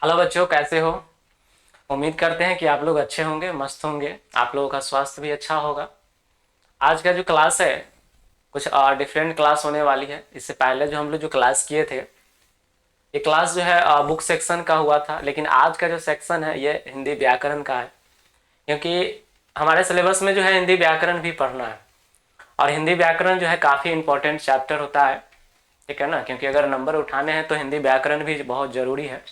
Hello बच्चों, कैसे हो? उम्मीद करते हैं कि आप लोग अच्छे होंगे, मस्त होंगे, आप लोगों का स्वास्थ्य भी अच्छा होगा। आज का जो क्लास है कुछ डिफरेंट क्लास होने वाली है। इससे पहले जो हम लोग जो क्लास किए थे, ये क्लास जो है बुक सेक्शन का हुआ था, लेकिन आज का जो सेक्शन है ये हिंदी व्याकरण का है। क्योंकि हमारे सिलेबस में जो है हिंदी व्याकरण भी पढ़ना है, और हिंदी व्याकरण जो है काफ़ी इंपॉर्टेंट चैप्टर होता है। ठीक है ना? क्योंकि अगर नंबर उठाने हैं तो हिंदी व्याकरण भी बहुत ज़रूरी है।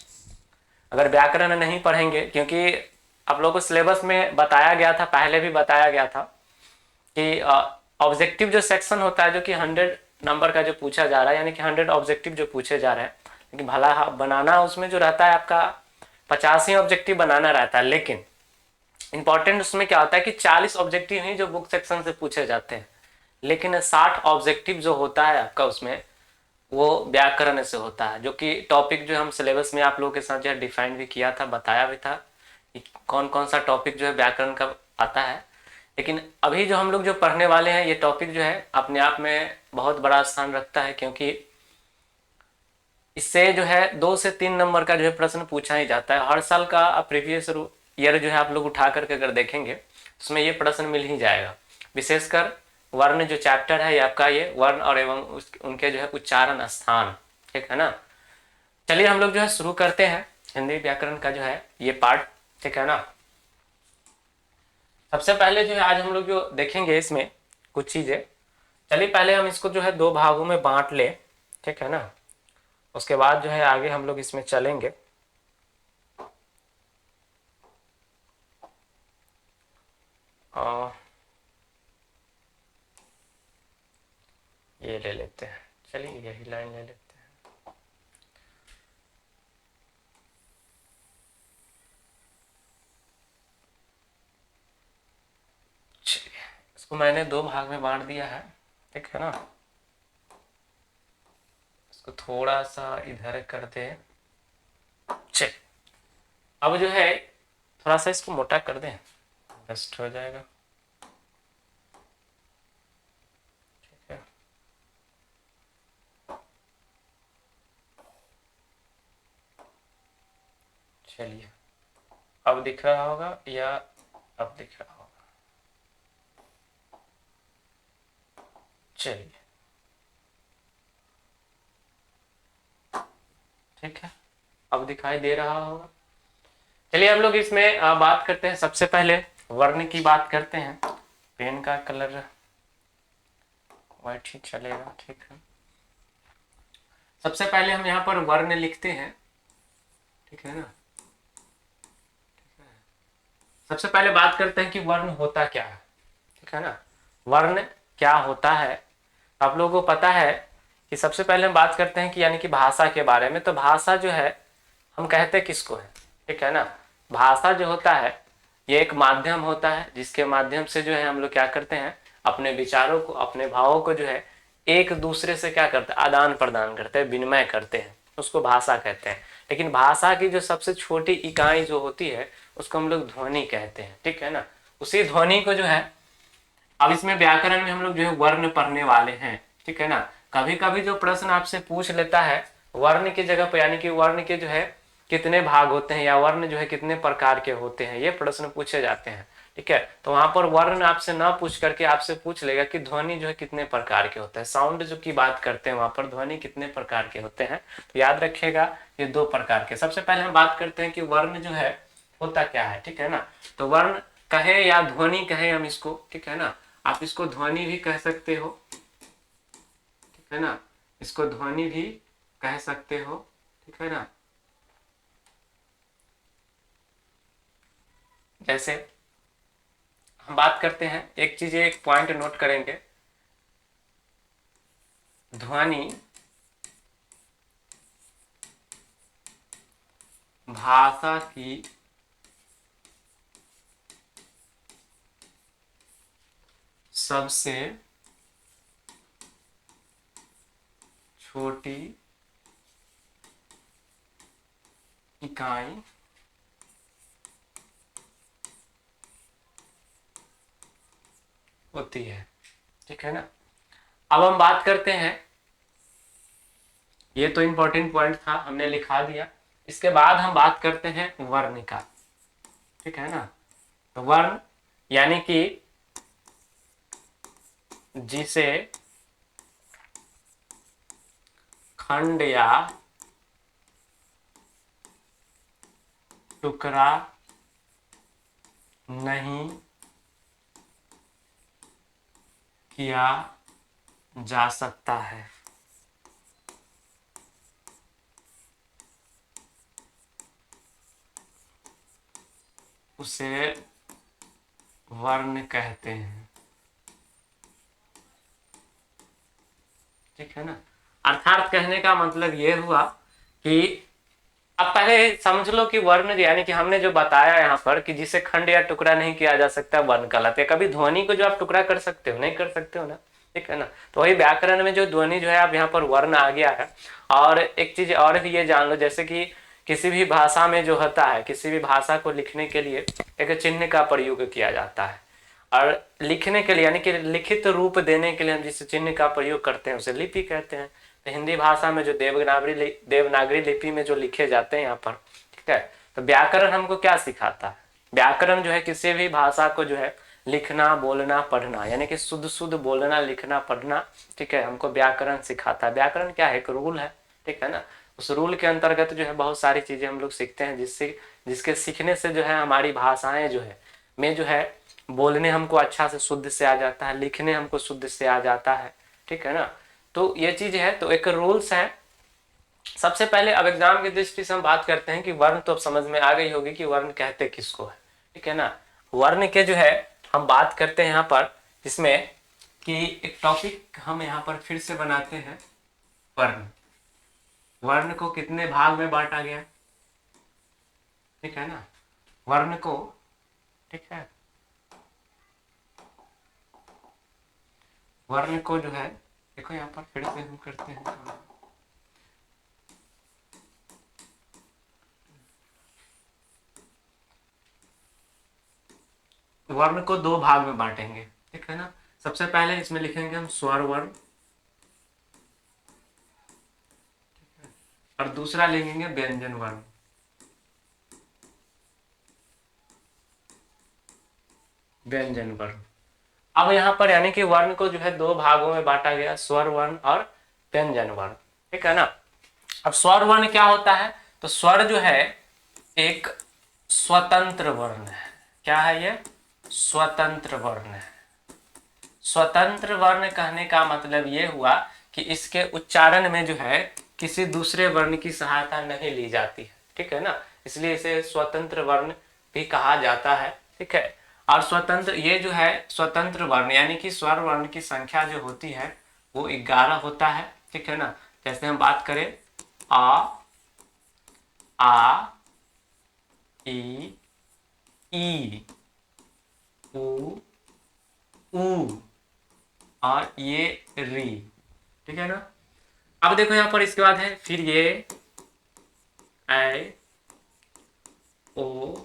अगर व्याकरण नहीं पढ़ेंगे, क्योंकि आप लोगों को सिलेबस में बताया गया था, पहले भी बताया गया था कि ऑब्जेक्टिव जो सेक्शन होता है, जो कि 100 नंबर का जो पूछा जा रहा है, यानी कि 100 ऑब्जेक्टिव जो पूछे जा रहे हैं, लेकिन भला बनाना उसमें जो रहता है आपका 50 ही ऑब्जेक्टिव बनाना रहता है। लेकिन इंपॉर्टेंट उसमें क्या होता है कि 40 ऑब्जेक्टिव ही जो बुक सेक्शन से पूछे जाते हैं, लेकिन 60 ऑब्जेक्टिव जो होता है आपका उसमें, वो व्याकरण से होता है। जो कि टॉपिक जो हम सिलेबस में आप लोगों के साथ जो है डिफाइन भी किया था, बताया भी था कि कौन कौन सा टॉपिक जो है व्याकरण का आता है। लेकिन अभी जो हम लोग जो पढ़ने वाले हैं, ये टॉपिक जो है अपने आप में बहुत बड़ा स्थान रखता है, क्योंकि इससे जो है 2 से 3 नंबर का जो है प्रश्न पूछा ही जाता है हर साल का। प्रीवियस ईयर जो है आप लोग उठा करके अगर देखेंगे, उसमें ये प्रश्न मिल ही जाएगा। विशेषकर वर्ण जो चैप्टर है ये आपका, ये वर्ण और एवं उनके जो है उच्चारण स्थान। ठीक है ना? चलिए हम लोग जो है शुरू करते हैं हिंदी व्याकरण का जो है ये पार्ट। ठीक है ना? सबसे पहले जो है आज हम लोग जो देखेंगे इसमें कुछ चीजें। चलिए पहले हम इसको जो है 2 भागों में बांट ले। ठीक है ना? उसके बाद जो है आगे हम लोग इसमें चलेंगे। और ये ले लेते हैं, चलिए यही लाइन ले लेते हैं। चलिए इसको मैंने 2 भाग में बांट दिया है। ठीक है ना? इसको थोड़ा सा इधर कर दे। चलिए अब जो है थोड़ा सा इसको मोटा कर दें, बेस्ट हो जाएगा। ठीक है, चलिए अब दिख रहा होगा या अब दिख रहा होगा? चलिए ठीक है, अब दिखाई दे रहा होगा। चलिए हम लोग इसमें बात करते हैं। सबसे पहले वर्ण की बात करते हैं। पेन का कलर व्हाइट ही चलेगा। ठीक है, सबसे पहले हम यहाँ पर वर्ण लिखते हैं। ठीक है ना? सबसे पहले बात करते हैं कि वर्ण होता क्या है। ठीक है ना? वर्ण क्या होता है? आप लोगों को पता है कि सबसे पहले हम बात करते हैं कि यानी कि भाषा के बारे में। तो भाषा जो है हम कहते किसको है? ठीक है ना? भाषा जो होता है ये एक माध्यम होता है, जिसके माध्यम से जो है हम लोग क्या करते हैं, अपने विचारों को, अपने भावों को जो है एक दूसरे से क्या करते हैं, आदान प्रदान करते हैं, विनिमय करते हैं, उसको भाषा कहते हैं। लेकिन भाषा की जो सबसे छोटी इकाई जो होती है उसको हम लोग ध्वनि कहते हैं। ठीक है ना? उसी ध्वनि को जो है, अब इसमें व्याकरण में हम लोग जो है वर्ण पढ़ने वाले हैं। ठीक है ना? कभी कभी जो प्रश्न आपसे पूछ लेता है वर्ण की जगह पर, यानी कि वर्ण के जो है कितने भाग होते हैं या वर्ण जो है कितने प्रकार के होते हैं, ये प्रश्न पूछे जाते हैं। ठीक है, तो वहां पर वर्ण आपसे ना पूछ करके आपसे पूछ लेगा कि ध्वनि जो है कितने प्रकार के होते हैं। साउंड जो की बात करते हैं वहां पर ध्वनि कितने प्रकार के होते हैं, तो याद रखिएगा ये 2 प्रकार के। सबसे पहले हम बात करते हैं कि वर्ण जो है होता क्या है। ठीक है ना? तो वर्ण कहे या ध्वनि कहे हम इसको, ठीक है ना, आप इसको ध्वनि भी कह सकते हो। ठीक है ना? इसको ध्वनि भी कह सकते हो। ठीक है ना? जैसे हम बात करते हैं, एक चीज, एक पॉइंट नोट करेंगे। ध्वनि भाषा की सबसे छोटी इकाई होती है। ठीक है ना? अब हम बात करते हैं, ये तो इंपॉर्टेंट पॉइंट था, हमने लिखा दिया। इसके बाद हम बात करते हैं वर्ण का, ठीक है ना। तो वर्ण यानी कि जिसे खंड या टुकड़ा नहीं किया जा सकता है, उसे वर्ण कहते हैं, ठीक है ना। अर्थात कहने का मतलब ये हुआ कि अब पहले समझ लो कि वर्ण यानी कि हमने जो बताया यहाँ पर कि जिसे खंड या टुकड़ा नहीं किया जा सकता वर्ण कहलाते हैं। कभी ध्वनि को जो आप टुकड़ा कर सकते हो, नहीं कर सकते हो ना, ठीक है ना। तो वही व्याकरण में जो ध्वनि जो है अब यहाँ पर वर्ण आ गया है। और एक चीज और भी ये जान लो, जैसे कि किसी भी भाषा में जो होता है, किसी भी भाषा को लिखने के लिए एक चिन्ह का प्रयोग किया जाता है। और लिखने के लिए यानी कि लिखित रूप देने के लिए हम जिस चिन्ह का प्रयोग करते हैं उसे लिपि कहते हैं। तो हिंदी भाषा में जो देवनागरी लिपि में जो लिखे जाते हैं यहाँ पर, ठीक है। तो व्याकरण हमको क्या सिखाता है? व्याकरण जो है किसी भी भाषा को जो है लिखना, बोलना, पढ़ना, यानी कि शुद्ध शुद्ध बोलना, लिखना, पढ़ना, ठीक है, हमको व्याकरण सिखाता है। व्याकरण क्या है? एक रूल है, ठीक है ना। उस रूल के अंतर्गत जो है बहुत सारी चीजें हम लोग सीखते हैं, जिसके सीखने से जो है हमारी भाषाएं जो है में जो है बोलने हमको अच्छा से शुद्ध से आ जाता है, लिखने हमको शुद्ध से आ जाता है, ठीक है ना। तो ये चीज है, तो एक रूल्स है। सबसे पहले अब एग्जाम की दृष्टि से हम बात करते हैं कि वर्ण तो अब समझ में आ गई होगी कि वर्ण कहते किसको है, ठीक है ना। वर्ण के जो है हम बात करते हैं यहाँ पर, जिसमें कि एक टॉपिक हम यहाँ पर फिर से बनाते हैं, वर्ण। वर्ण को कितने भाग में बांटा गया, ठीक है ना। वर्ण को, ठीक है, वर्ण को जो है देखो यहाँ पर फिर से हम करते हैं। वर्ण को दो भाग में बांटेंगे, ठीक है ना। सबसे पहले इसमें लिखेंगे हम स्वर वर्ण, और दूसरा लिखेंगे व्यंजन वर्ण। व्यंजन वर्ण। अब यहाँ पर यानी कि वर्ण को जो है दो भागों में बांटा गया, स्वर वर्ण और व्यंजन वर्ण, ठीक है ना। अब स्वर वर्ण क्या होता है? तो स्वर जो है एक स्वतंत्र वर्ण है। क्या है ये? स्वतंत्र वर्ण है। स्वतंत्र वर्ण कहने का मतलब ये हुआ कि इसके उच्चारण में जो है किसी दूसरे वर्ण की सहायता नहीं ली जाती है, ठीक है ना। इसलिए इसे स्वतंत्र वर्ण भी कहा जाता है, ठीक है। और स्वतंत्र, ये जो है स्वतंत्र वर्ण यानी कि स्वर वर्ण की संख्या जो होती है वो 11 होता है, ठीक है ना। जैसे हम बात करें आ ई ई उ ऊ और ये री, ठीक है ना। अब देखो यहाँ पर इसके बाद है फिर ये ऐ ओ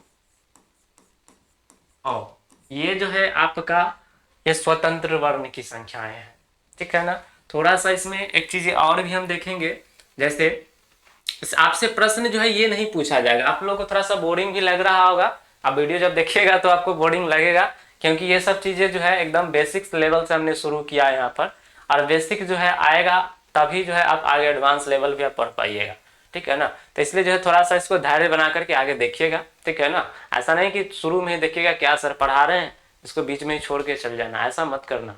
ओ, ये जो है आपका ये स्वतंत्र वर्ण की संख्याएं हैं, ठीक है ना। थोड़ा सा इसमें एक चीज और भी हम देखेंगे, जैसे आपसे प्रश्न जो है ये नहीं पूछा जाएगा। आप लोगों को थोड़ा सा बोरिंग भी लग रहा होगा, आप वीडियो जब देखिएगा तो आपको बोरिंग लगेगा, क्योंकि ये सब चीजें जो है एकदम बेसिक्स लेवल से हमने शुरू किया है यहाँ पर। और बेसिक जो है आएगा तभी जो है आप आगे एडवांस लेवल भी आप पढ़ पाइएगा, ठीक है ना। तो इसलिए जो है थोड़ा सा इसको धैर्य बना करके आगे देखिएगा, ठीक है ना। ऐसा नहीं कि शुरू में ही देखिएगा क्या सर पढ़ा रहे हैं, इसको बीच में ही छोड़ के चल जाना, ऐसा मत करना।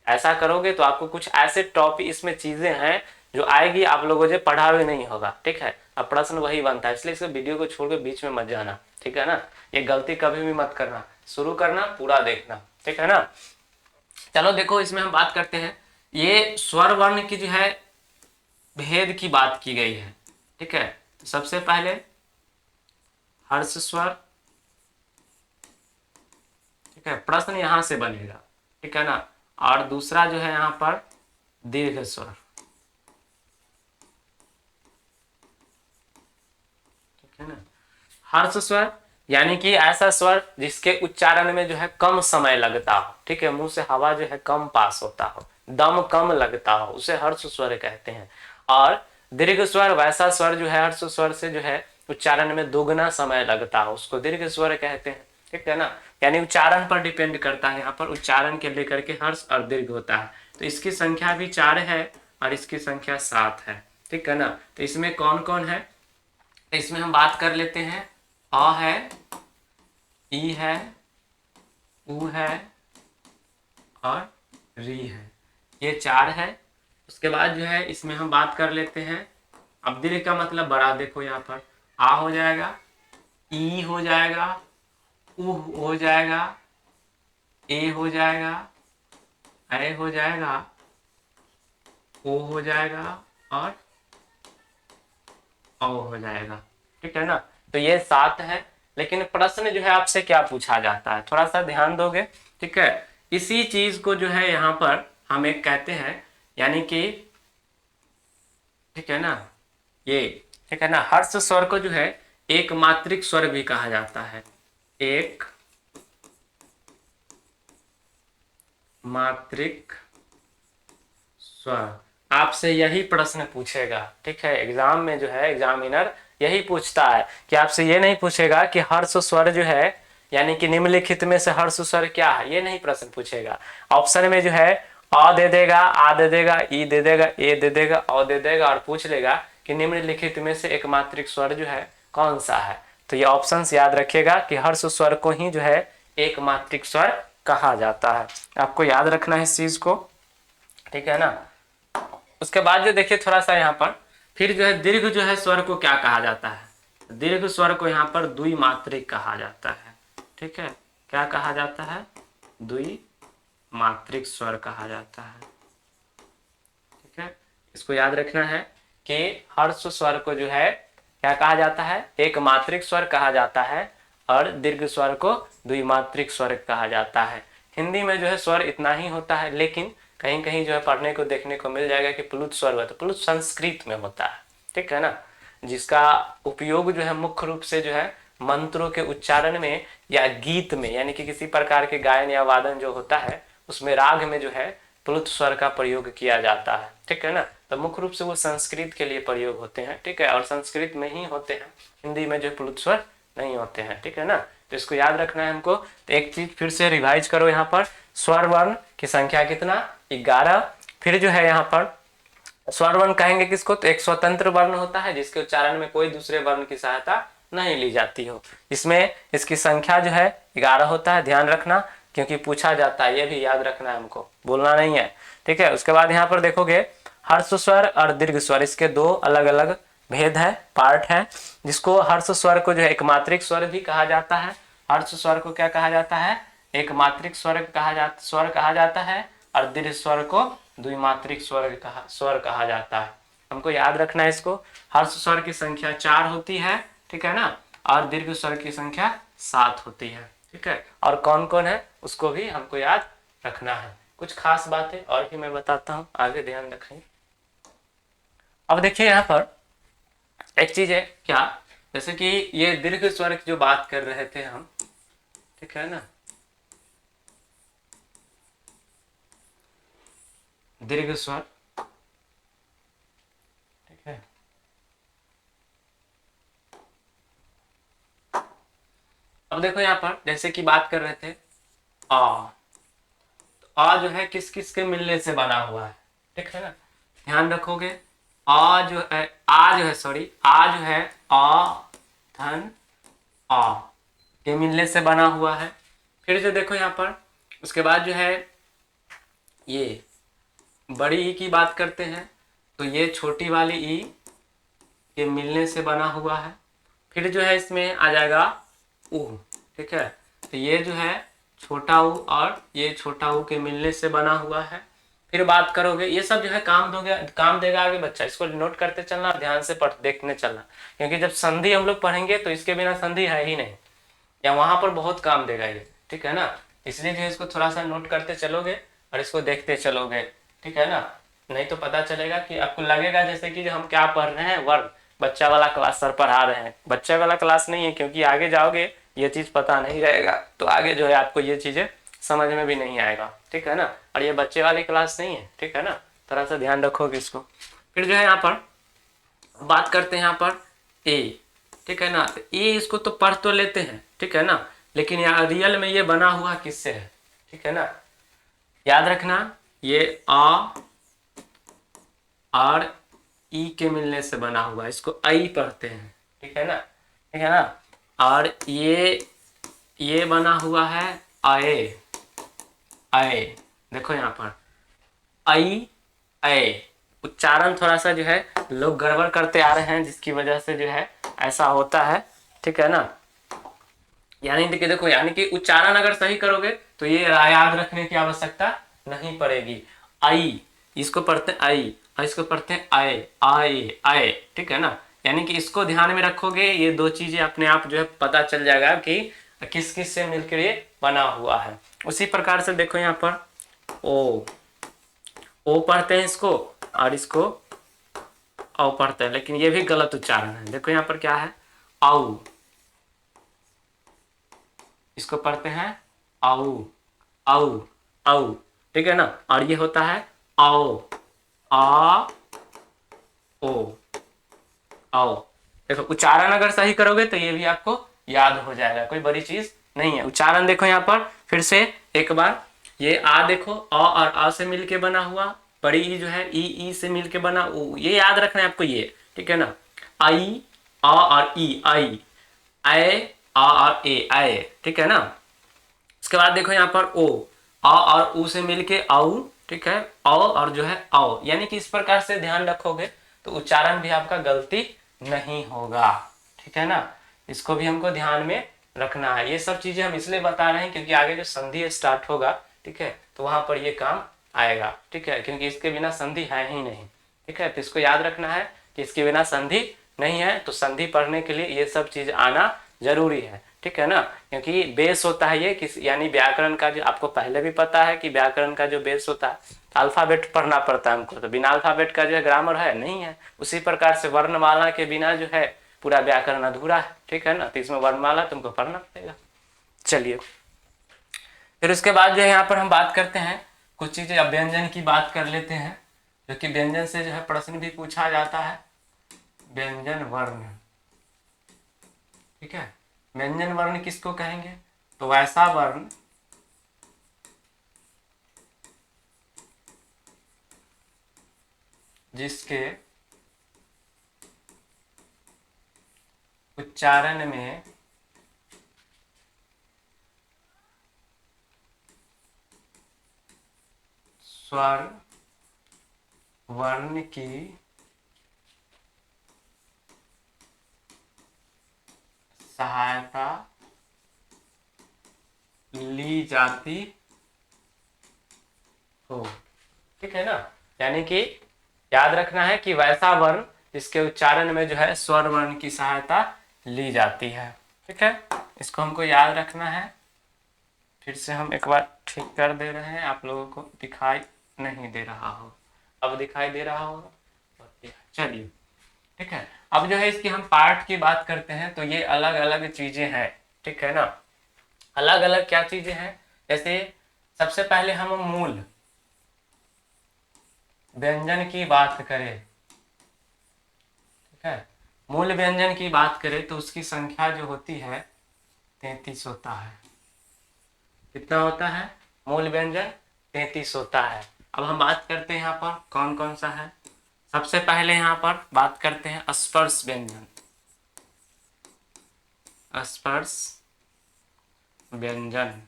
ऐसा करोगे तो आपको कुछ ऐसे टॉपिक इसमें चीजें हैं जो आएगी आप लोगों से पढ़ा भी नहीं होगा, ठीक है। अब प्रश्न वही बनता है, इसलिए इस वीडियो को छोड़ के बीच में मत जाना, ठीक है ना। ये गलती कभी भी मत करना, शुरू करना, पूरा देखना, ठीक है ना। चलो देखो इसमें हम बात करते हैं, ये स्वर वर्ण की जो है भेद की बात की गई है, ठीक है। तो सबसे पहले हर्ष स्वर, ठीक है, प्रश्न यहां से बनेगा, ठीक है ना। और दूसरा जो है यहां पर दीर्घ स्वर, ठीक है ना। हर्ष स्वर यानी कि ऐसा स्वर जिसके उच्चारण में जो है कम समय लगता हो, ठीक है, मुंह से हवा जो है कम पास होता हो, दम कम लगता हो, उसे हर्ष स्वर कहते हैं। और दीर्घ स्वर वैसा स्वर जो है हर्ष स्वर से जो है उच्चारण में दोगुना समय लगता है उसको दीर्घ स्वर कहते हैं। ठीक है ना, यानी उच्चारण पर डिपेंड करता है, यहाँ पर उच्चारण के लेकर के हर्ष और दीर्घ होता है। तो इसकी संख्या भी 4 है और इसकी संख्या 7 है। ठीक है ना, तो इसमें कौन कौन है, तो इसमें हम बात कर लेते हैं। अ है, ई है, उ है और री है, ये 4 है। उसके बाद जो है इसमें हम बात कर लेते हैं, अब दीर्घ का मतलब बड़ा, देखो यहाँ पर आ हो जाएगा, ई हो जाएगा, उ हो जाएगा, ए हो जाएगा, ऐ हो जाएगा, ओ हो जाएगा और औ हो जाएगा। ठीक है ना, तो ये 7 है। लेकिन प्रश्न जो है आपसे क्या पूछा जाता है, थोड़ा सा ध्यान दोगे। ठीक है, इसी चीज को जो है यहाँ पर हम एक कहते हैं, यानी कि ठीक है ना, ये ठीक है ना, हर्ष स्वर को जो है एक मात्रिक स्वर भी कहा जाता है, एक मात्रिक स्वर। आपसे यही प्रश्न पूछेगा। ठीक है, एग्जाम में जो है एग्जामिनर यही पूछता है कि आपसे ये नहीं पूछेगा कि हर्ष स्वर जो है, यानी कि निम्नलिखित में से हर्ष स्वर क्या है, ये नहीं प्रश्न पूछेगा। ऑप्शन में जो है अ दे देगा, आ दे देगा, ई दे देगा, ए दे देगा, औ दे देगा और पूछ लेगा कि निम्नलिखित में से एक मात्रिक स्वर जो है कौन सा है। तो ये ऑप्शंस याद रखिएगा कि हर्ष स्वर को ही जो है एक मात्रिक स्वर कहा जाता है, आपको याद रखना है इस चीज को। ठीक है ना, उसके बाद जो देखिए थोड़ा सा यहाँ पर फिर जो है दीर्घ जो है स्वर को क्या कहा जाता है, दीर्घ स्वर को यहाँ पर द्विमात्रिक कहा जाता है। ठीक है, क्या कहा जाता है, द्विमात्रिक स्वर कहा जाता है। ठीक है, इसको याद रखना है कि हर्ष स्वर को जो है क्या कहा जाता है, एक मात्रिक स्वर कहा जाता है और दीर्घ स्वर को द्विमात्रिक स्वर कहा जाता है। हिंदी में जो है स्वर इतना ही होता है, लेकिन कहीं कहीं जो है पढ़ने को देखने को मिल जाएगा कि प्लुत स्वर हुआ, तो प्लुत संस्कृत में होता है। ठीक है ना, जिसका उपयोग जो है मुख्य रूप से जो है मंत्रों के उच्चारण में या गीत में, यानी कि किसी प्रकार के गायन या वादन जो होता है उसमें राग में जो है प्लुत स्वर का प्रयोग किया जाता है। ठीक है ना, तो मुख्य रूप से वो संस्कृत के लिए प्रयोग होते हैं। ठीक है, और संस्कृत में ही होते हैं, हिंदी में जो प्लुत स्वर नहीं होते हैं। ठीक है ना, तो इसको याद रखना है हमको। तो एक चीज फिर से रिवाइज करो, यहाँ पर स्वर वर्ण की संख्या कितना, 11। फिर जो है यहाँ पर स्वर वर्ण कहेंगे किसको, तो एक स्वतंत्र वर्ण होता है जिसके उच्चारण में कोई दूसरे वर्ण की सहायता नहीं ली जाती हो, इसमें इसकी संख्या जो है 11 होता है, ध्यान रखना क्योंकि पूछा जाता है, ये भी याद रखना है हमको, बोलना नहीं है। ठीक है, उसके बाद यहाँ पर देखोगे हर्ष स्वर और दीर्घ स्वर, इसके दो अलग अलग भेद है, पार्ट है, जिसको हर्ष स्वर को जो है एक मात्रिक स्वर भी कहा जाता है। हर्ष स्वर को क्या कहा जाता है, एक मात्रिक स्वर कहा जाता है और दीर्घ स्वर को द्विमात्रिक स्वर कहा जाता है। हमको याद रखना है इसको। हर्ष स्वर की संख्या 4 होती है, ठीक है ना, और दीर्घ स्वर की संख्या 7 होती है। ठीक है, और कौन कौन है उसको भी हमको याद रखना है। कुछ खास बातें और भी मैं बताता हूँ, आगे ध्यान रखें। अब देखिए यहाँ पर एक चीज है क्या, जैसे कि ये दीर्घ स्वर की जो बात कर रहे थे हम, ठीक है ना, दीर्घ स्वर, ठीक है। अब देखो यहाँ पर जैसे कि बात कर रहे थे आ, तो आ जो है किस किस के मिलने से बना हुआ है, ठीक है ना, ध्यान रखोगे। आ जो है, आ जो है, सॉरी, आ जो है आ धन आ के मिलने से बना हुआ है। फिर जो देखो यहाँ पर उसके बाद जो है ये बड़ी ई की बात करते हैं, तो ये छोटी वाली ई के मिलने से बना हुआ है। फिर जो है इसमें आ जाएगा ऊ, ठीक है, तो ये जो है छोटा ऊ और ये छोटा ऊ के मिलने से बना हुआ है। फिर बात करोगे, ये सब जो है काम देगा आगे बच्चा, इसको नोट करते चलना, ध्यान से देखने चलना, क्योंकि जब संधि हम लोग पढ़ेंगे तो इसके बिना संधि है ही नहीं, या वहां पर बहुत काम देगा ये, ठीक है ना, इसलिए जो है इसको थोड़ा सा नोट करते चलोगे और इसको देखते चलोगे, ठीक है ना, नहीं तो पता चलेगा कि आपको लगेगा जैसे कि हम क्या पढ़ रहे हैं, वर्ण बच्चा वाला क्लास सर पढ़ा रहे हैं। बच्चे वाला क्लास नहीं है, क्योंकि आगे जाओगे ये चीज पता नहीं रहेगा तो आगे जो है आपको ये चीजें समझ में भी नहीं आएगा, ठीक है ना, और ये बच्चे वाली क्लास नहीं है, ठीक है ना, थोड़ा सा ध्यान रखोगे इसको। फिर जो है यहाँ पर बात करते हैं, यहाँ पर ए, ठीक है ना। तो ये इसको तो पढ़ तो लेते हैं, ठीक है ना, लेकिन यहाँ रियल में ये बना हुआ किससे है, ठीक है ना। याद रखना, ये आ और ई के मिलने से बना हुआ है, इसको आई पढ़ते हैं, ठीक है ना, ठीक है ना। और ये बना हुआ है आए, आए, देखो यहाँ पर आई, आए। उच्चारण थोड़ा सा जो है लोग गड़बड़ करते आ रहे हैं, जिसकी वजह से जो है ऐसा होता है, ठीक है ना। यानी कि देखो, यानी कि उच्चारण अगर सही करोगे तो ये याद रखने की आवश्यकता नहीं पड़ेगी। आई, इसको पढ़ते हैं आई, और इसको पढ़ते हैं आए, आए, आए, ठीक है ना। यानी कि इसको ध्यान में रखोगे, ये दो चीजें अपने आप जो है पता चल जाएगा कि किस किस से मिलकर ये बना हुआ है। उसी प्रकार से देखो यहाँ पर ओ पढ़ते हैं इसको, और इसको औ पढ़ते हैं, लेकिन ये भी गलत उच्चारण है। देखो यहाँ पर क्या है, आउ, इसको पढ़ते हैं आउ, आउ, आउ, ठीक है ना। और ये होता है आओ, आ ओ, आओ। देखो उच्चारण अगर सही करोगे तो ये भी आपको याद हो जाएगा, कोई बड़ी चीज नहीं है। उच्चारण देखो यहाँ पर फिर से एक बार, ये आ देखो, अ और आ से मिलके बना हुआ, बड़ी ई जो है ई से मिलके बना ऊ, ये याद रखना है आपको ये, ठीक है ना। आई, आ और ई, आई, आए, आ और ए, आए, ठीक है ना। इसके बाद देखो यहाँ पर ओ, आ और ऊ से मिलके आऊ, ठीक है, औ और जो है आओ। यानी कि इस प्रकार से ध्यान रखोगे तो उच्चारण भी आपका गलती नहीं होगा, ठीक है ना। इसको भी हमको ध्यान में रखना है। ये सब चीजें हम इसलिए बता रहे हैं क्योंकि आगे जो संधि स्टार्ट होगा, ठीक है, तो वहां पर ये काम आएगा, ठीक है, क्योंकि इसके बिना संधि है ही नहीं, ठीक है। तो इसको याद रखना है कि इसके बिना संधि नहीं है, तो संधि पढ़ने के लिए ये सब चीज आना जरूरी है, ठीक है ना। क्योंकि बेस होता है ये किस, यानी व्याकरण का जो आपको पहले भी पता है कि व्याकरण का जो बेस होता है, अल्फाबेट पढ़ना पड़ता है हमको, तो बिना अल्फाबेट का जो है ग्रामर है नहीं है। उसी प्रकार से वर्णमाला के बिना जो है पूरा व्याकरण अधूरा है, ठीक है ना। तो इसमें वर्णमाला तुमको पढ़ना पड़ेगा। चलिए, फिर उसके बाद जो है यहाँ पर हम बात करते हैं कुछ चीजें, अब व्यंजन की बात कर लेते हैं, जो कि व्यंजन से जो है प्रश्न भी पूछा जाता है। व्यंजन वर्ण, ठीक है। व्यंजन वर्ण किसको कहेंगे, तो वैसा वर्ण जिसके उच्चारण में स्वर वर्ण की सहायता ली जाती हो, ठीक है ना। यानी कि याद रखना है कि वैसा वर्ण जिसके उच्चारण में जो है स्वर वर्ण की सहायता ली जाती है, ठीक है। इसको हमको याद रखना है। फिर से हम एक बार ठीक कर दे रहे हैं, आप लोगों को दिखाई नहीं दे रहा हो, अब दिखाई दे रहा होगा, चलिए, ठीक है। अब जो है इसकी हम पार्ट की बात करते हैं, तो ये अलग अलग चीजें हैं, ठीक है ना। अलग अलग क्या चीजें हैं, जैसे सबसे पहले हम मूल व्यंजन की बात करें, ठीक है, मूल व्यंजन की बात करें तो उसकी संख्या जो होती है 33 होता है। कितना होता है, मूल व्यंजन 33 होता है। अब हम बात करते हैं यहाँ पर कौन कौन सा है। सबसे पहले यहाँ पर बात करते हैं स्पर्श व्यंजन, स्पर्श व्यंजन,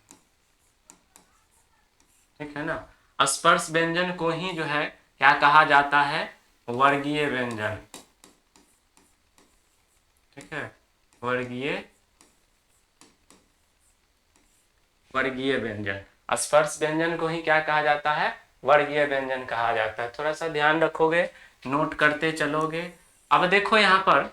ठीक है ना। स्पर्श व्यंजन को ही जो है क्या कहा जाता है, वर्गीय व्यंजन, ठीक है, वर्गीय व्यंजन। स्पर्श व्यंजन को ही क्या कहा जाता है, वर्गीय व्यंजन कहा जाता है। थोड़ा सा ध्यान रखोगे, नोट करते चलोगे। अब देखो यहाँ पर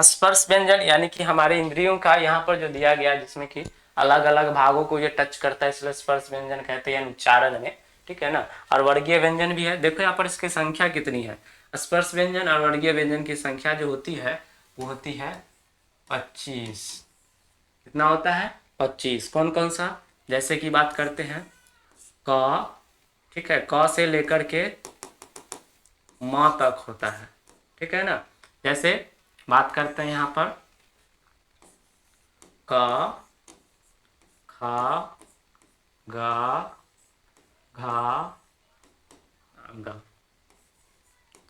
स्पर्श व्यंजन यानी कि हमारे इंद्रियों का यहाँ पर जो दिया गया, जिसमें कि अलग अलग भागों को ये टच करता है, इसलिए स्पर्श व्यंजन कहते हैं उच्चारण में, ठीक है ना। और वर्गीय व्यंजन भी है। देखो यहाँ पर इसकी संख्या कितनी है, स्पर्श व्यंजन और वर्गीय व्यंजन की संख्या जो होती है वो होती है 25। कितना होता है, 25। कौन कौन सा, जैसे कि बात करते हैं क, ठीक है, क से लेकर के म तक होता है, ठीक है ना। जैसे बात करते हैं यहाँ पर क, ख, ग, घ, ग,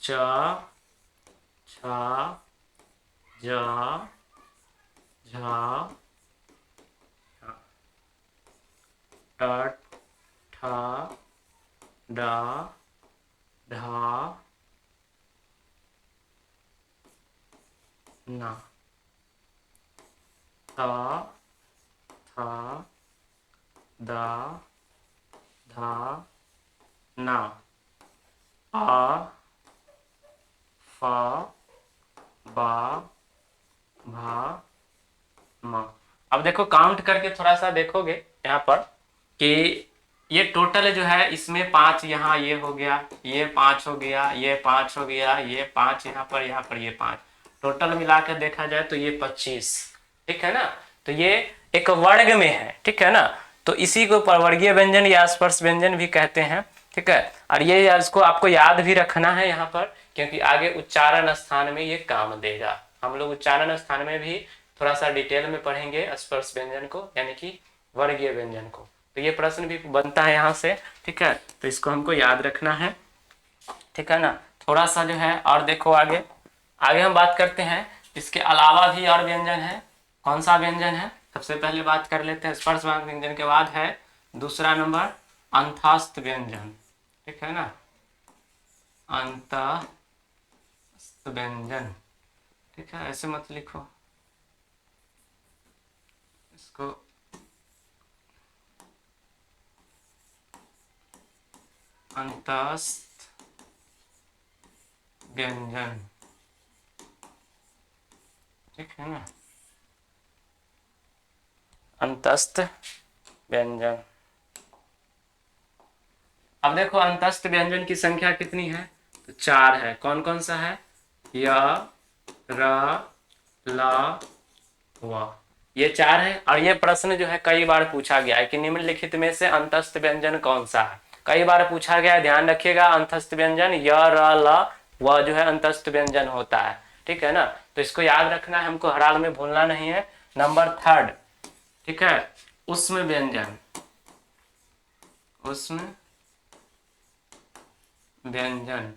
च, छ, ज, झ, ट, ठ, ड, ढ, न, त, थ, द, ध, न, अ, फ, ब, भ, म। अब देखो काउंट करके थोड़ा सा देखोगे यहाँ पर कि ये टोटल जो है इसमें 5 यहाँ ये हो गया, ये 5 हो गया, ये 5 हो गया, ये 5 यहाँ पर ये 5, टोटल मिलाकर देखा जाए तो ये 25। ठीक है ना। तो ये एक वर्ग में है। ठीक है ना। तो इसी को परवर्गीय व्यंजन या स्पर्श व्यंजन भी कहते हैं। ठीक है। और ये इसको आपको याद भी रखना है यहाँ पर, क्योंकि आगे उच्चारण स्थान में ये काम देगा। हम लोग उच्चारण स्थान में भी थोड़ा सा डिटेल में पढ़ेंगे स्पर्श व्यंजन को, यानी कि वर्गीय व्यंजन को। तो ये प्रश्न भी बनता है यहाँ से। ठीक है। तो इसको हमको याद रखना है। ठीक है ना। थोड़ा सा जो है और देखो आगे आगे हम बात करते हैं, इसके अलावा भी और व्यंजन है। कौन सा व्यंजन है, सबसे पहले बात कर लेते हैं स्पर्श व्यंजन के बाद है दूसरा नंबर अंतस्थ व्यंजन। ठीक है ना। अंतस्थ व्यंजन। ठीक है, ऐसे मत लिखो इसको, अंतस्थ व्यंजन। ठीक है ना। अंतस्थ व्यंजन। अब देखो अंतस्थ व्यंजन की संख्या कितनी है, तो 4 है। कौन कौन सा है, य, र, ल, व, ये 4 है। और ये प्रश्न जो है कई बार पूछा गया है कि निम्नलिखित में से अंतस्थ व्यंजन कौन सा है। कई बार पूछा गया है, ध्यान रखिएगा। अंतस्थ व्यंजन य, र, ल, व जो है अंतस्थ व्यंजन होता है। ठीक है ना। तो इसको याद रखना है हमको, हर हाल में भूलना नहीं है। नंबर 3, ठीक है, उष्म व्यंजन। उष्म व्यंजन।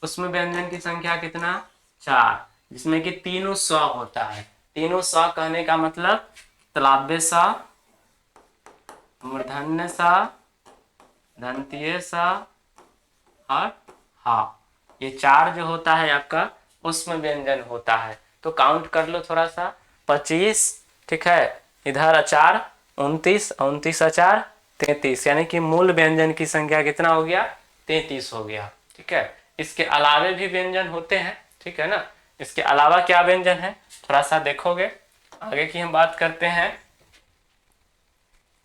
उष्म व्यंजन की संख्या कितना, 4, जिसमें कि तीनों स होता है। तीनों स कहने का मतलब तालव्य स, मूर्धन्य स, दंतीय स और हा। ये 4 जो होता है आपका उष्म व्यंजन होता है। तो काउंट कर लो थोड़ा सा, 25, ठीक है, इधर 4, 29, 29 4, 33, यानी कि मूल व्यंजन की संख्या कितना हो गया, 33 हो गया। ठीक है। इसके अलावे भी व्यंजन होते हैं। ठीक है ना। इसके अलावा क्या व्यंजन है, थोड़ा सा देखोगे आगे की हम बात करते हैं।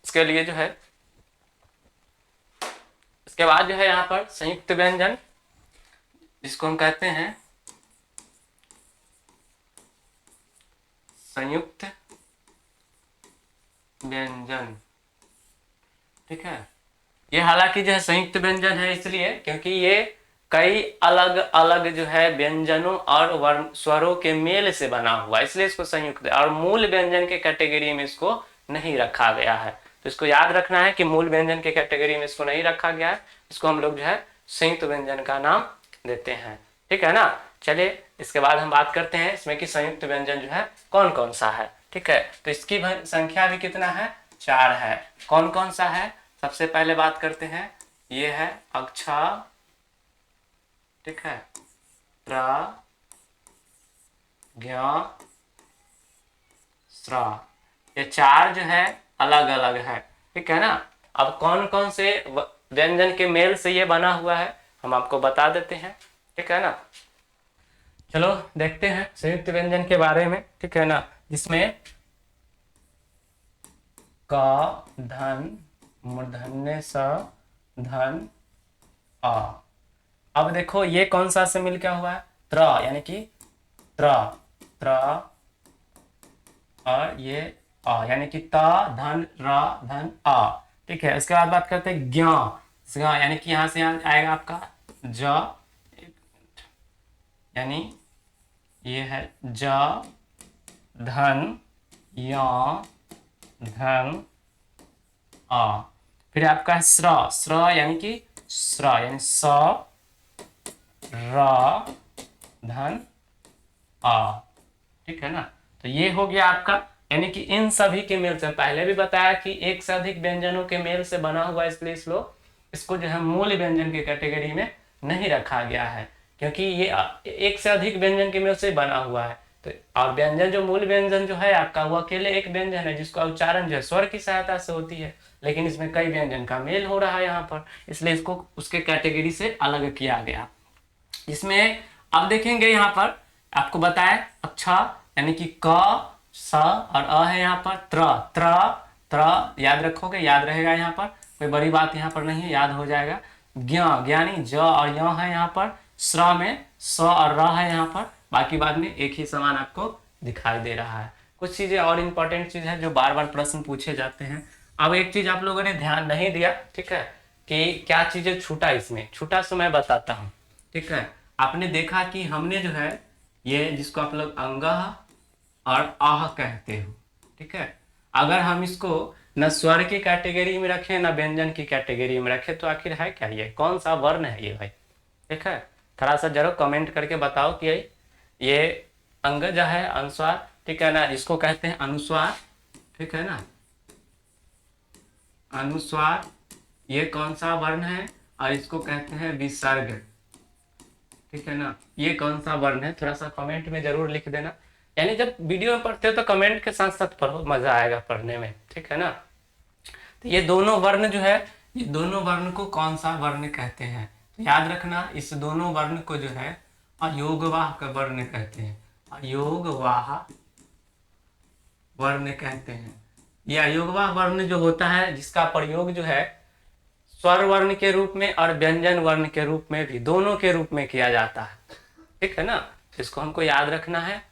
इसके लिए जो है, इसके बाद जो है यहाँ पर संयुक्त व्यंजन, जिसको हम कहते हैं संयुक्त व्यंजन। ठीक है। ये हालांकि जो है संयुक्त व्यंजन है इसलिए क्योंकि ये कई अलग अलग जो है व्यंजनों और वर्ण स्वरों के मेल से बना हुआ, इसलिए इसको संयुक्त, और मूल व्यंजन के कैटेगरी में इसको नहीं रखा गया है। तो इसको याद रखना है कि मूल व्यंजन के कैटेगरी में इसको नहीं रखा गया है। इसको हम लोग जो है संयुक्त व्यंजन का नाम देते हैं। ठीक है ना। चलिए इसके बाद हम बात करते हैं इसमें कि संयुक्त व्यंजन जो है कौन कौन सा है। ठीक है। तो इसकी संख्या भी कितना है, 4 है। कौन कौन सा है, सबसे पहले बात करते हैं, ये है अक्ष, ठीक है, त्र, ज्ञ, स्र। ये 4 जो है अलग अलग है। ठीक है ना। अब कौन कौन से व्यंजन के मेल से ये बना हुआ है हम आपको बता देते हैं। ठीक है ना। चलो देखते हैं संयुक्त व्यंजन के बारे में। ठीक है ना। जिसमें क, धन, मूर्धन्य स, धन, अ। अब देखो ये कौन सा से मिल क्या हुआ है, त्र, यानी कि त्र, त्र, और ये अ, यानी कि त, धन, र, धन, अ। ठीक है। इसके बाद बात करते हैं ज्ञ, यानी कि यहां से यहाँ आएगा आपका ज, यानी ये है ज, धन, य, धन, अ। फिर आपका है स्र, स्र यानी कि स्र यानी स, र, धन, अ। ठीक है ना। तो ये हो गया आपका, यानी कि इन सभी के मेल से, पहले भी बताया कि एक से अधिक व्यंजनों के मेल से बना हुआ, इसलिए इसको जो है मूल व्यंजन की कैटेगरी में नहीं रखा गया है, क्योंकि ये एक से अधिक व्यंजन के मेल से बना हुआ है। तो और व्यंजन जो मूल व्यंजन जो है आपका, वो अकेले एक व्यंजन है जिसका उच्चारण जो है स्वर की सहायता से होती है, लेकिन इसमें कई व्यंजन का मेल हो रहा है यहाँ पर, इसलिए इसको उसके कैटेगरी से अलग किया गया। इसमें अब देखेंगे यहाँ पर आपको बताएं अक्षर, यानी कि क, स और अ है यहाँ पर, त्र, त्र, त्र याद रखोगे, याद रहेगा यहाँ पर, कोई बड़ी बात यहाँ पर नहीं है, याद हो जाएगा। ज्ञ, ज्ञानी ज और य है यहाँ पर, श्र में स और र है यहाँ पर, बाकी बाद में एक ही समान आपको दिखाई दे रहा है। कुछ चीजें और इंपॉर्टेंट चीज है जो बार बार प्रश्न पूछे जाते हैं। अब एक चीज आप लोगों ने ध्यान नहीं दिया, ठीक है, कि क्या चीजें छूटा, इसमें छूटा सो मैं बताता हूँ। ठीक है, आपने देखा कि हमने जो है ये जिसको आप लोग अंगह और आह कहते हो, ठीक है, अगर हम इसको न स्वर की कैटेगरी में रखें न व्यंजन की कैटेगरी में रखें तो आखिर है क्या, ये कौन सा वर्ण है ये भाई? ठीक है, थोड़ा सा जरूर कमेंट करके बताओ कि ये अंगज है, अनुस्वार, ठीक है ना, इसको कहते हैं अनुस्वार, ठीक है ना, अनुस्वार, ये कौन सा वर्ण है, और इसको कहते हैं विसर्ग, ठीक है ना, ये कौन सा वर्ण है, थोड़ा सा कमेंट में जरूर लिख देना। यानी जब वीडियो में पढ़ते हो तो कमेंट के साथ साथ पढ़ो, मजा आएगा पढ़ने में, ठीक है ना। तो ये दोनों वर्ण जो है, ये दोनों वर्ण को कौन सा वर्ण कहते हैं, तो याद रखना, इस दोनों वर्ण को जो है अयोगवाह का वर्ण कहते हैं, अयोगवाह वर्ण कहते हैं। ये अयोगवाह वर्ण जो होता है, जिसका प्रयोग जो है स्वर वर्ण के रूप में और व्यंजन वर्ण के रूप में भी, दोनों के रूप में किया जाता है, ठीक है ना, इसको हमको याद रखना है।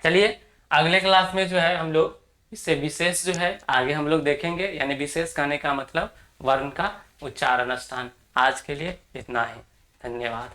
चलिए अगले क्लास में जो है हम लोग इससे विशेष जो है आगे हम लोग देखेंगे, यानी विशेष कहने का मतलब वर्ण का उच्चारण स्थान। आज के लिए इतना ही, धन्यवाद।